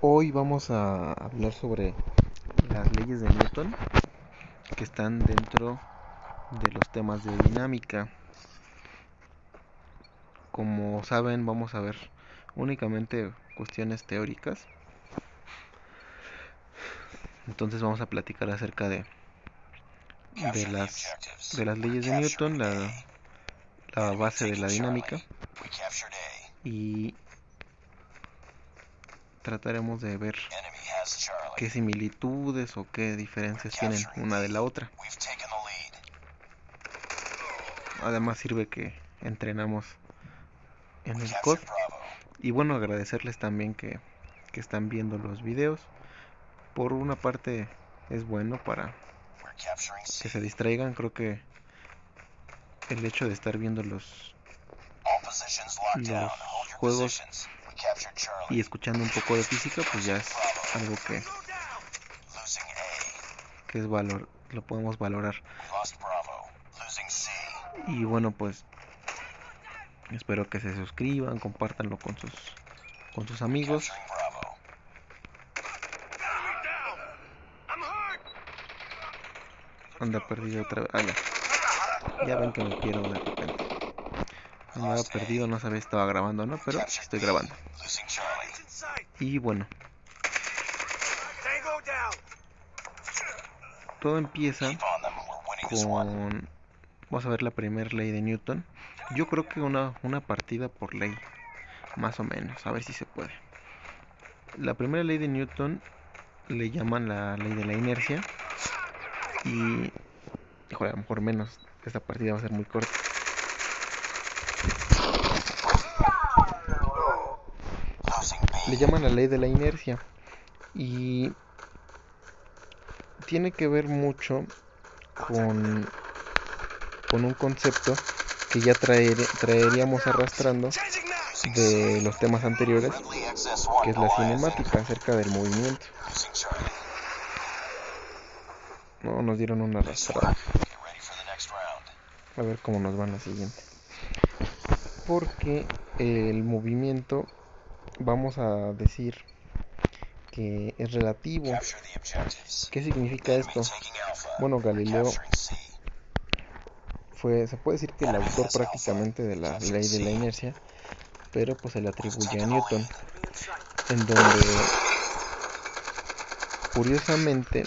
Hoy vamos a hablar sobre las leyes de Newton que están dentro de los temas de dinámica. Como saben, vamos a ver únicamente cuestiones teóricas. Entonces vamos a platicar acerca de las leyes de Newton, la base de la dinámica, y trataremos de ver qué similitudes o qué diferencias tienen una de la otra. Además sirve que entrenamos en el COD. Y bueno, agradecerles también que están viendo los videos. Por una parte es bueno para que se distraigan. Creo que el hecho de estar viendo los juegos y escuchando un poco de física, pues ya es algo que es lo podemos valorar. Y bueno, pues espero que se suscriban, compártanlo con sus amigos. Anda perdido otra vez. Ya ven que me pierdo de repente. Andaba perdido, no sabía si estaba grabando o no, pero estoy grabando. Y bueno, todo empieza con... Vamos a ver la primera ley de Newton. Yo creo que una partida por ley, más o menos, a ver si se puede. La primera ley de Newton le llaman la ley de la inercia. Y, híjole, a lo mejor menos. Esta partida va a ser muy corta. Le llaman la ley de la inercia. Y tiene que ver mucho con un concepto que ya traeríamos arrastrando de los temas anteriores, que es la cinemática acerca del movimiento. No, nos dieron una arrastrada. A ver cómo nos va en la siguiente. Porque el movimiento, vamos a decir que es relativo. ¿Qué significa esto? Bueno, Galileo se puede decir que el autor prácticamente de la ley de la inercia, pero pues se le atribuye a Newton, en donde curiosamente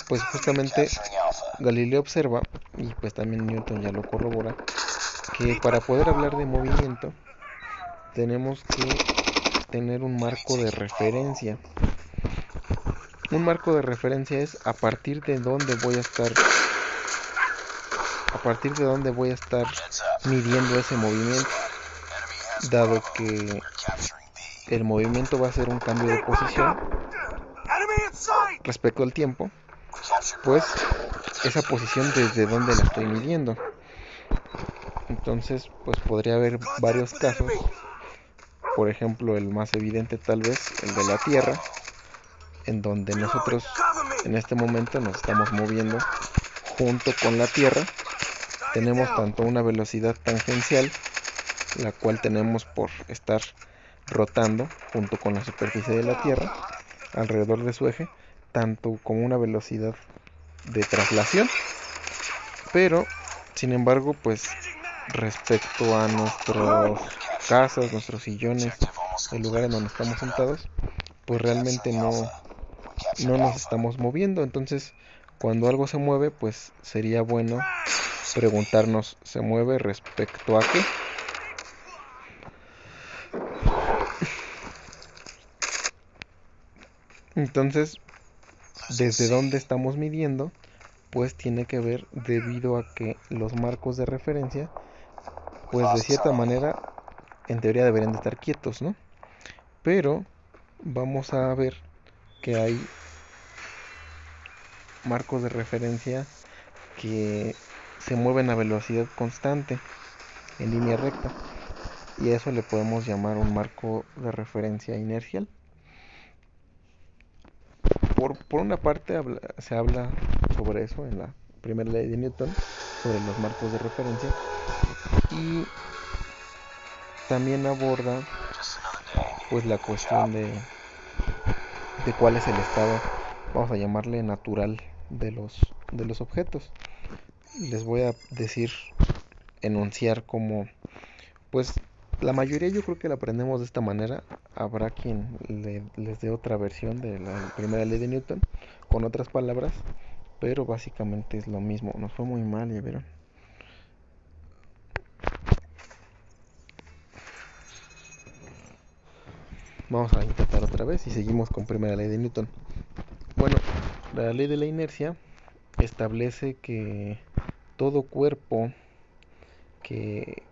pues justamente Galileo observa, y pues también Newton ya lo corrobora, que para poder hablar de movimiento tenemos que tener un marco de referencia. Un marco de referencia es a partir de dónde voy a estar midiendo ese movimiento, dado que el movimiento va a ser un cambio de posición respecto al tiempo, pues esa posición desde donde la estoy midiendo. Entonces pues podría haber varios casos. Por ejemplo, el más evidente tal vez, el de la Tierra, en donde nosotros en este momento nos estamos moviendo junto con la Tierra. Tenemos tanto una velocidad tangencial, la cual tenemos por estar rotando junto con la superficie de la Tierra alrededor de su eje, tanto como una velocidad de traslación. Pero sin embargo, pues respecto a nuestras casas, nuestros sillones, el lugar en donde estamos sentados, pues realmente no nos estamos moviendo. Entonces cuando algo se mueve, pues sería bueno preguntarnos, ¿se mueve respecto a qué? Entonces, desde dónde estamos midiendo, pues tiene que ver debido a que los marcos de referencia, pues de cierta manera, en teoría deberían de estar quietos, ¿no? Pero vamos a ver que hay marcos de referencia que se mueven a velocidad constante, en línea recta, y a eso le podemos llamar un marco de referencia inercial. Por una parte se habla sobre eso en la primera ley de Newton, sobre los marcos de referencia, y también aborda pues la cuestión de cuál es el estado, vamos a llamarle natural de los objetos. Les voy a decir, enunciar como, pues la mayoría yo creo que la aprendemos de esta manera. Habrá quien les dé otra versión de la primera ley de Newton con otras palabras, pero básicamente es lo mismo. Nos fue muy mal, ya vieron. Vamos a intentar otra vez y seguimos con primera ley de Newton. Bueno, la ley de la inercia establece que todo cuerpo que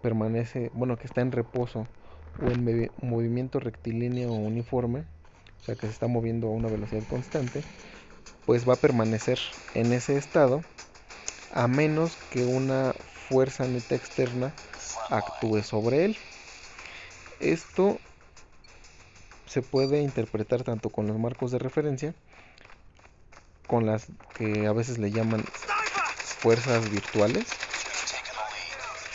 permanece, bueno, que está en reposo o en movimiento rectilíneo o uniforme, o sea que se está moviendo a una velocidad constante, pues va a permanecer en ese estado a menos que una fuerza neta externa actúe sobre él. Esto se puede interpretar tanto con los marcos de referencia, con las que a veces le llaman fuerzas virtuales,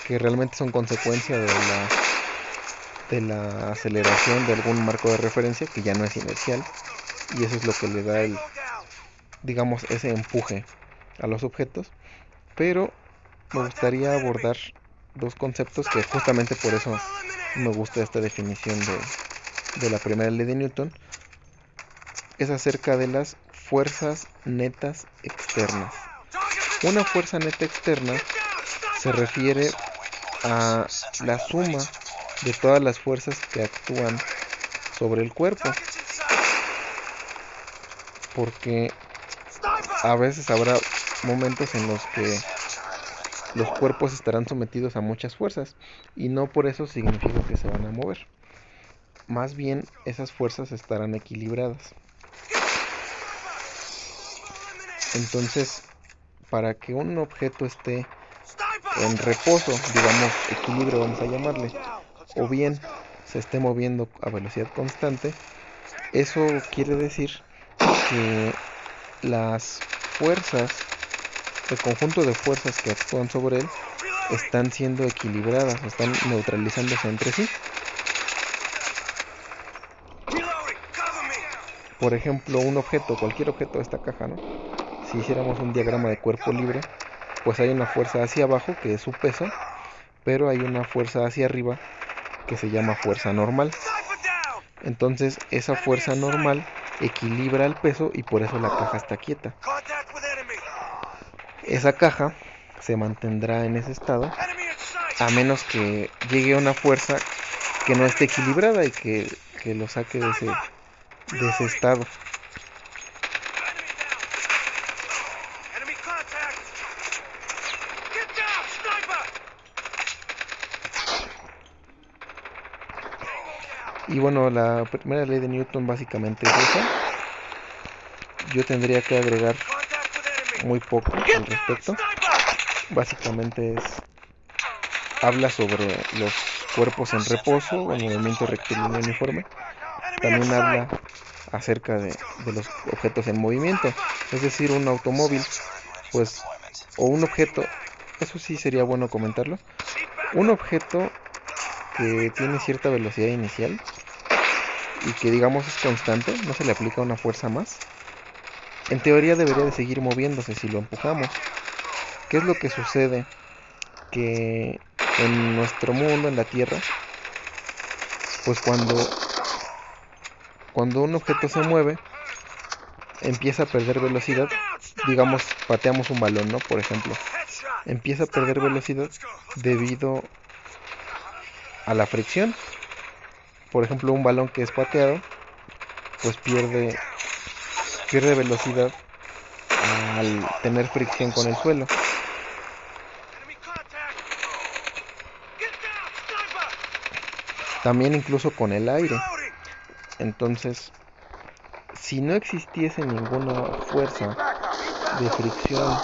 que realmente son consecuencia de la aceleración de algún marco de referencia que ya no es inercial, y eso es lo que le da el, digamos, ese empuje a los objetos. Pero me gustaría abordar dos conceptos que justamente por eso me gusta esta definición de la primera ley de Newton. Es acerca de las fuerzas netas externas. Una fuerza neta externa se refiere a la suma de todas las fuerzas que actúan sobre el cuerpo, porque a veces habrá momentos en los que los cuerpos estarán sometidos a muchas fuerzas y no por eso significa que se van a mover. Más bien, esas fuerzas estarán equilibradas. Entonces, para que un objeto esté en reposo, digamos equilibrio vamos a llamarle, o bien se esté moviendo a velocidad constante, eso quiere decir que las fuerzas, el conjunto de fuerzas que actúan sobre él, están siendo equilibradas, están neutralizándose entre sí. Por ejemplo, un objeto, cualquier objeto de esta caja, ¿no? Si hiciéramos un diagrama de cuerpo libre, pues hay una fuerza hacia abajo que es su peso, pero hay una fuerza hacia arriba que se llama fuerza normal. Entonces esa fuerza normal equilibra el peso y por eso la caja está quieta. Esa caja se mantendrá en ese estado a menos que llegue una fuerza que no esté equilibrada y que lo saque de ese estado. Y bueno, la primera ley de Newton básicamente es esa. Yo tendría que agregar muy poco al respecto. Básicamente habla sobre los cuerpos en reposo o en movimiento rectilíneo uniforme. También habla acerca de los objetos en movimiento, es decir, un automóvil, pues, o un objeto, eso sí sería bueno comentarlo, un objeto que tiene cierta velocidad inicial y que digamos es constante, no se le aplica una fuerza más, en teoría debería de seguir moviéndose si lo empujamos. ¿Qué es lo que sucede? Que en nuestro mundo, en la Tierra, pues cuando un objeto se mueve, empieza a perder velocidad, digamos, pateamos un balón, ¿no? Por ejemplo, empieza a perder velocidad debido a la fricción. Por ejemplo, un balón que es pateado, pues pierde velocidad al tener fricción con el suelo. También incluso con el aire. Entonces, si no existiese ninguna fuerza de fricción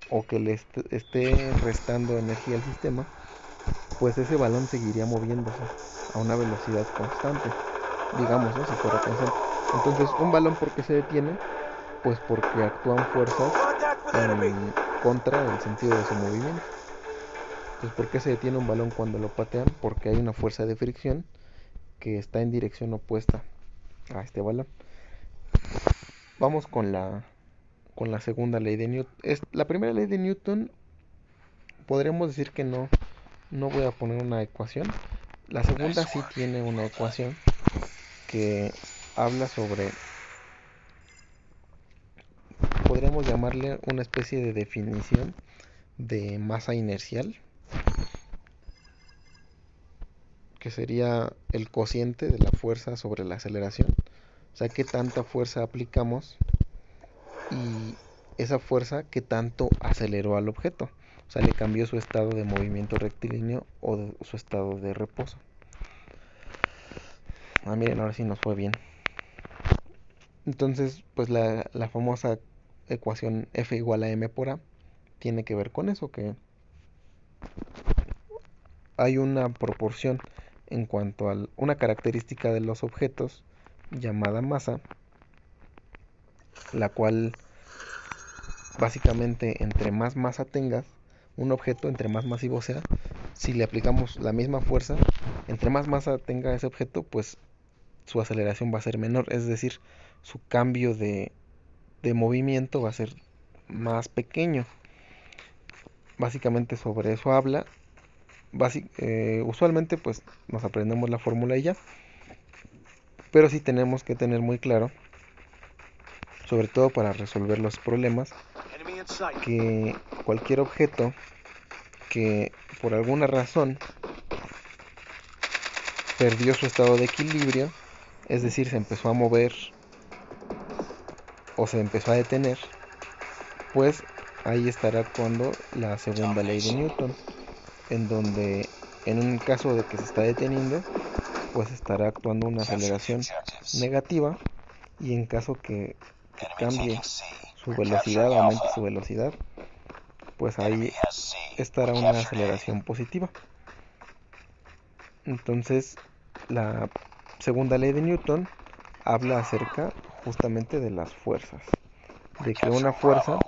o que le esté restando energía al sistema, pues ese balón seguiría moviéndose a una velocidad constante, digamos, ¿no? Si fuera constante. Entonces, un balón, ¿por qué se detiene? Pues porque actúan fuerzas en contra del sentido de su movimiento. Pues ¿por qué se detiene un balón cuando lo patean? Porque hay una fuerza de fricción que está en dirección opuesta a este balón. Vamos con la segunda ley de Newton. La primera ley de Newton podríamos decir que no voy a poner una ecuación. La segunda sí tiene una ecuación que habla sobre, podríamos llamarle una especie de definición de masa inercial, que sería el cociente de la fuerza sobre la aceleración. O sea, qué tanta fuerza aplicamos y esa fuerza qué tanto aceleró al objeto. O sea, le cambió su estado de movimiento rectilíneo o su estado de reposo. Miren, ahora sí nos fue bien. Entonces, pues la famosa ecuación F igual a m por a tiene que ver con eso, que hay una proporción en cuanto a una característica de los objetos llamada masa, la cual básicamente entre más masa tengas un objeto, entre más masivo sea, si le aplicamos la misma fuerza, entre más masa tenga ese objeto, pues su aceleración va a ser menor, es decir, su cambio de movimiento va a ser más pequeño. Básicamente sobre eso habla. Usualmente pues nos aprendemos la fórmula y ya, pero sí tenemos que tener muy claro, sobre todo para resolver los problemas, que cualquier objeto que por alguna razón perdió su estado de equilibrio, es decir, se empezó a mover o se empezó a detener, pues ahí estará actuando la segunda ley de Newton, en donde en un caso de que se está deteniendo, pues estará actuando una aceleración negativa, y en caso que cambie su velocidad, aumente su velocidad, pues ahí estará una aceleración positiva. Entonces, la segunda ley de Newton habla acerca justamente de las fuerzas, de que una fuerza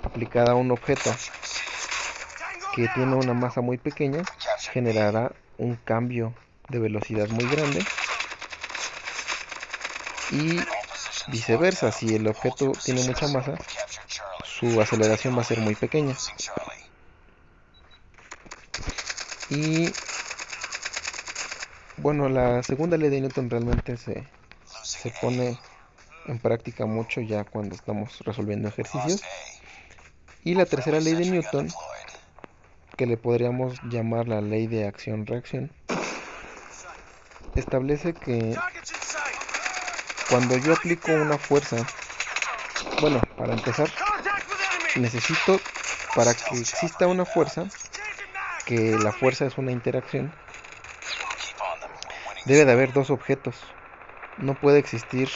aplicada a un objeto que tiene una masa muy pequeña generará un cambio de velocidad muy grande, y viceversa, si el objeto tiene mucha masa, su aceleración va a ser muy pequeña. Y bueno, la segunda ley de Newton realmente se pone en práctica mucho ya cuando estamos resolviendo ejercicios. Y la tercera ley de Newton, que le podríamos llamar la ley de acción-reacción, establece que cuando yo aplico una fuerza, bueno, para empezar, necesito, para que exista una fuerza, que la fuerza es una interacción, debe de haber dos objetos. No puede existir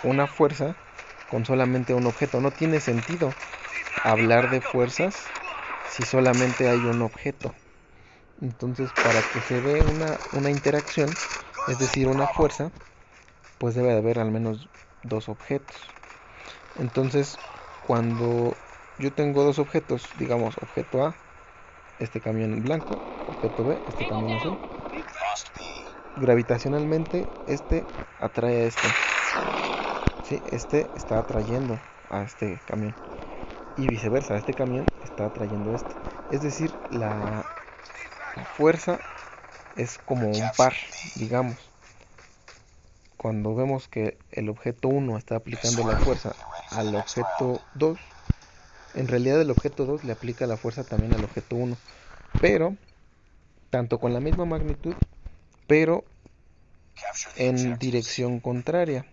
una fuerza con solamente un objeto. No tiene sentido hablar de fuerzas si solamente hay un objeto. Entonces, para que se dé una interacción, es decir, una fuerza, pues debe de haber al menos dos objetos. Entonces, cuando yo tengo dos objetos, digamos, objeto A, este camión blanco, objeto B, este camión azul, gravitacionalmente este atrae a este. Sí, este está atrayendo a este camión. Y viceversa, este camión está atrayendo a este. Es decir, la fuerza es como un par, digamos. Cuando vemos que el objeto 1 está aplicando la fuerza al objeto 2, en realidad el objeto 2 le aplica la fuerza también al objeto 1, pero tanto con la misma magnitud, pero en dirección contraria.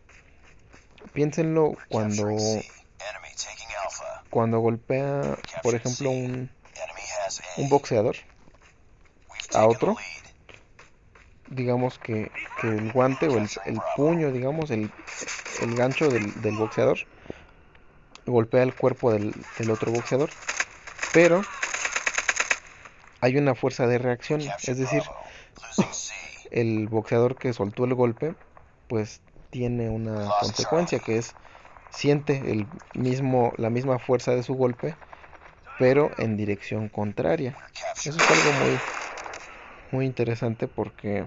Piénsenlo cuando golpea, por ejemplo, un boxeador a otro. Digamos que el guante o el puño, digamos, el gancho del boxeador golpea el cuerpo del otro boxeador, pero hay una fuerza de reacción, es decir, el boxeador que soltó el golpe, pues tiene una consecuencia, que es siente la misma fuerza de su golpe, pero en dirección contraria. Eso es algo muy interesante, porque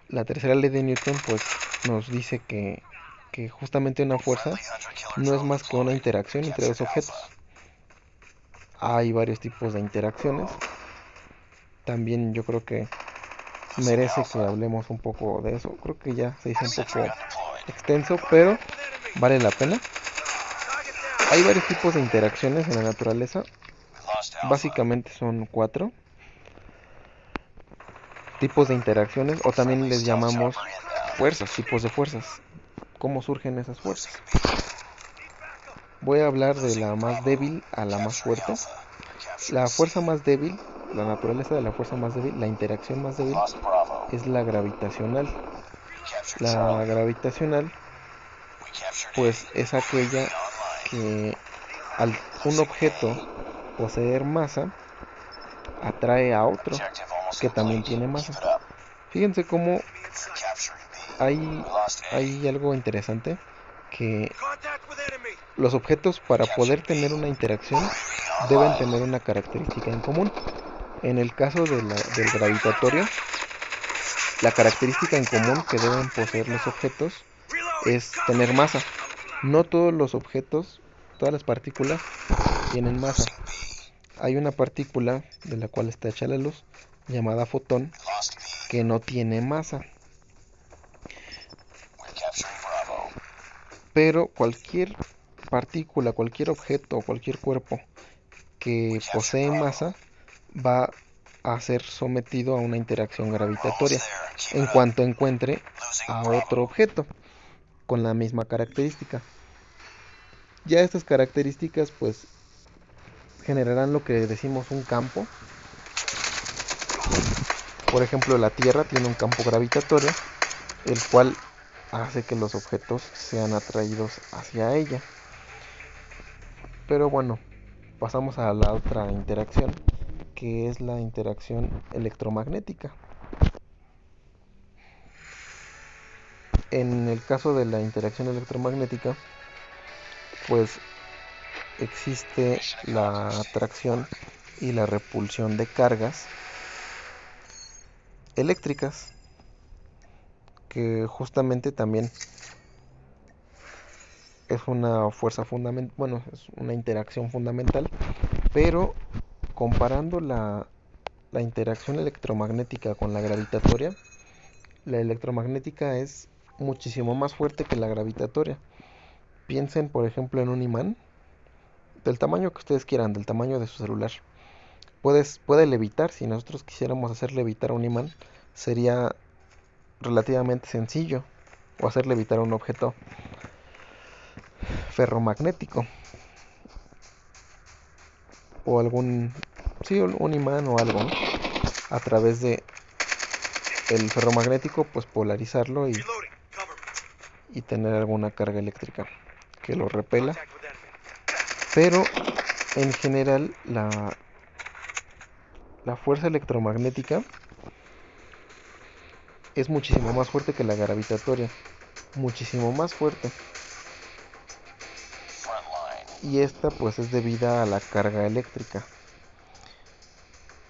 la tercera ley de Newton pues nos dice que justamente una fuerza no es más que una interacción entre dos objetos. Hay varios tipos de interacciones. También yo creo que merece que hablemos un poco de eso. Creo que ya se hizo un poco extenso, pero vale la pena. Hay varios tipos de interacciones en la naturaleza. Básicamente son 4 tipos de interacciones, o también les llamamos fuerzas, tipos de fuerzas. ¿Cómo surgen esas fuerzas? Voy a hablar de la más débil a la más fuerte. La fuerza más débil, la naturaleza de la fuerza más débil, la interacción más débil, es la gravitacional. La gravitacional pues es aquella que al un objeto poseer masa atrae a otro que también tiene masa. Fíjense cómo hay algo interesante, que los objetos, para poder tener una interacción, deben tener una característica en común. En el caso del gravitatorio, la característica en común que deben poseer los objetos es tener masa. No todos los objetos, todas las partículas tienen masa. Hay una partícula de la cual está hecha la luz, llamada fotón, que no tiene masa. Pero cualquier partícula, cualquier objeto, cualquier cuerpo que posee masa va a ser sometido a una interacción gravitatoria en cuanto encuentre a otro objeto con la misma característica. Ya estas características pues generarán lo que decimos un campo. Por ejemplo, la Tierra tiene un campo gravitatorio, el cual hace que los objetos sean atraídos hacia ella. Pero bueno, pasamos a la otra interacción, que es la interacción electromagnética. En el caso de la interacción electromagnética, pues existe la atracción y la repulsión de cargas eléctricas, que justamente también es una fuerza fundamental, bueno, es una interacción fundamental, pero comparando la interacción electromagnética con la gravitatoria, la electromagnética es muchísimo más fuerte que la gravitatoria. Piensen, por ejemplo, en un imán del tamaño que ustedes quieran, del tamaño de su celular. Puede levitar. Si nosotros quisiéramos hacer levitar un imán, sería relativamente sencillo, o hacer levitar un objeto ferromagnético, o un imán o algo, ¿no? A través de el ferromagnético, pues polarizarlo y tener alguna carga eléctrica que lo repela. Pero en general la fuerza electromagnética es muchísimo más fuerte que la gravitatoria, muchísimo más fuerte. Y esta pues es debida a la carga eléctrica.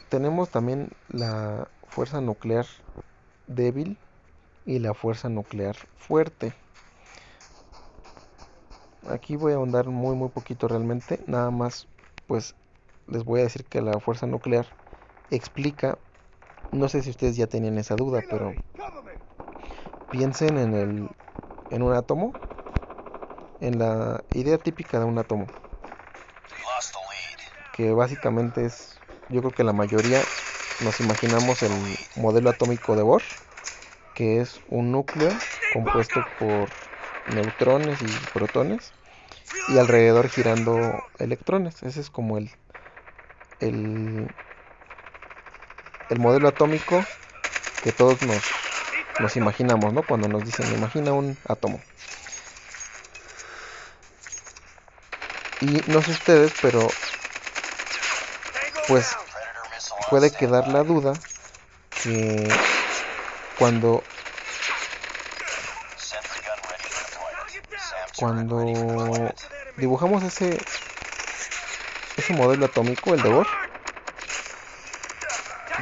Tenemos también la fuerza nuclear débil y la fuerza nuclear fuerte. Aquí voy a ahondar muy poquito realmente, nada más pues les voy a decir que la fuerza nuclear explica, no sé si ustedes ya tenían esa duda, pero piensen en un átomo, en la idea típica de un átomo, que básicamente es, yo creo que la mayoría nos imaginamos el modelo atómico de Bohr, que es un núcleo compuesto por neutrones y protones, y alrededor girando electrones. Ese es como el modelo atómico que todos nos imaginamos, ¿no? Cuando nos dicen, imagina un átomo. Y no sé ustedes, pero pues puede quedar la duda que cuando cuando dibujamos ese modelo atómico, el de Bohr,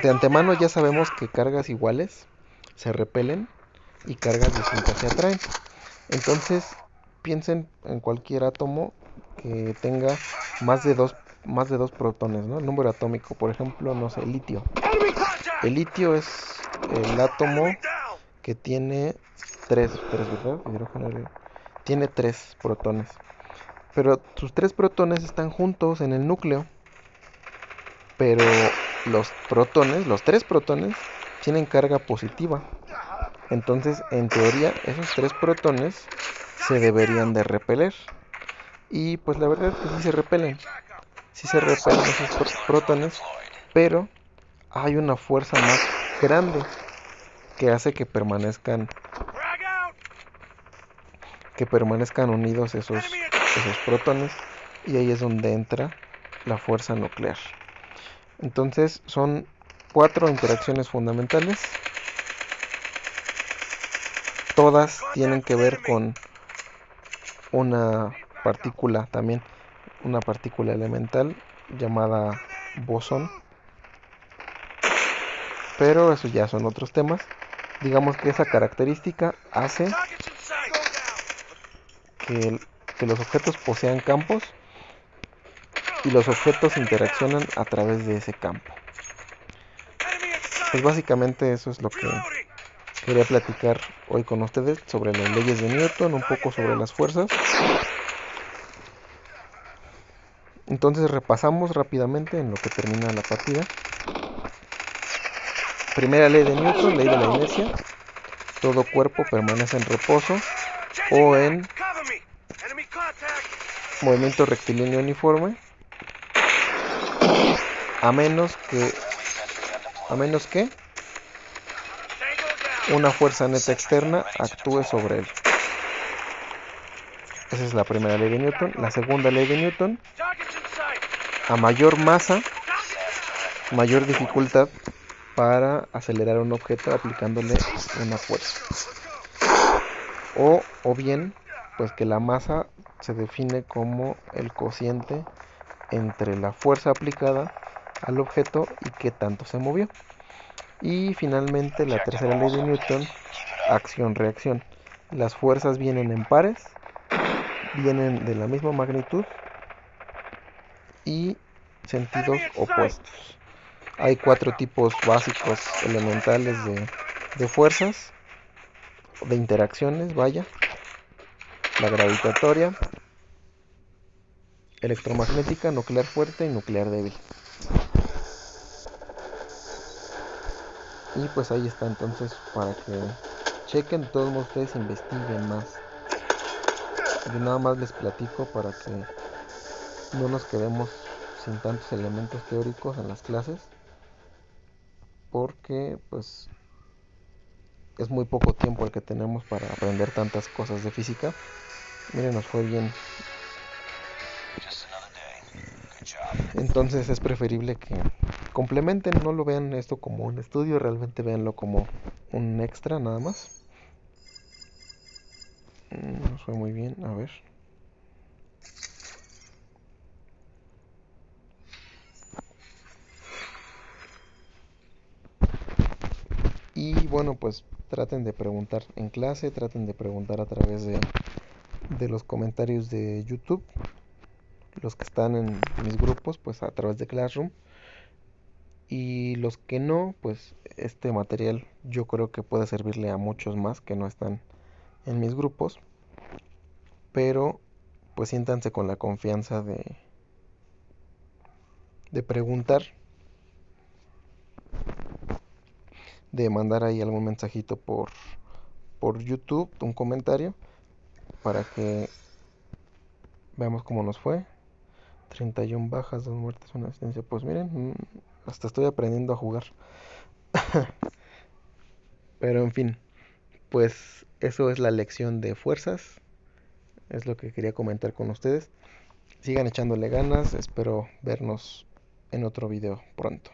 de antemano ya sabemos que cargas iguales se repelen y cargas distintas se atraen. Entonces piensen en cualquier átomo que tenga más de dos protones, ¿no? El número atómico, por ejemplo, no sé, litio. El litio es el átomo que tiene tres, ¿verdad? Tiene 3 protones. Pero sus 3 protones están juntos en el núcleo. Pero los 3 protones, tienen carga positiva. Entonces, en teoría, esos 3 protones se deberían de repeler. Y pues la verdad es que sí se repelen. Sí se repelen esos protones, pero hay una fuerza más grande que hace que permanezcan unidos esos protones, y ahí es donde entra la fuerza nuclear. Entonces son 4 interacciones fundamentales. Todas tienen que ver con una partícula también, una partícula elemental llamada bosón. Pero eso ya son otros temas. Digamos que esa característica hace que los objetos posean campos y los objetos interaccionan a través de ese campo. Pues básicamente eso es lo que quería platicar hoy con ustedes sobre las leyes de Newton, un poco sobre las fuerzas. Entonces repasamos rápidamente en lo que termina la partida. Primera ley de Newton, ley de la inercia. Todo cuerpo permanece en reposo o en movimiento rectilíneo uniforme a menos que una fuerza neta externa actúe sobre él. Esa es la primera ley de Newton. La segunda ley de Newton: a mayor masa, mayor dificultad para acelerar un objeto aplicándole una fuerza. O bien, pues que la masa se define como el cociente entre la fuerza aplicada al objeto y qué tanto se movió. Y finalmente la tercera ley de Newton: acción-reacción. Las fuerzas vienen en pares, vienen de la misma magnitud y sentidos opuestos. Hay 4 tipos básicos elementales de fuerzas, de interacciones, vaya: la gravitatoria, electromagnética, nuclear fuerte y nuclear débil. Y pues ahí está, entonces, para que chequen, todos ustedes investiguen más. Yo nada más les platico para que no nos quedemos sin tantos elementos teóricos en las clases, porque pues es muy poco tiempo el que tenemos para aprender tantas cosas de física. Miren, nos fue bien. Entonces es preferible que complementen, no lo vean esto como un estudio, realmente véanlo como un extra nada más. Nos fue muy bien, a ver. Y bueno, pues traten de preguntar en clase, traten de preguntar a través de los comentarios de YouTube. Los que están en mis grupos, pues a través de Classroom. Y los que no, pues este material yo creo que puede servirle a muchos más que no están en mis grupos. Pero pues siéntanse con la confianza de preguntar, de mandar ahí algún mensajito por YouTube, un comentario, para que veamos cómo nos fue. 31 bajas, 2 muertes, 1 asistencia. Pues miren, hasta estoy aprendiendo a jugar. Pero en fin, pues eso es la lección de fuerzas. Es lo que quería comentar con ustedes. Sigan echándole ganas. Espero vernos en otro video pronto.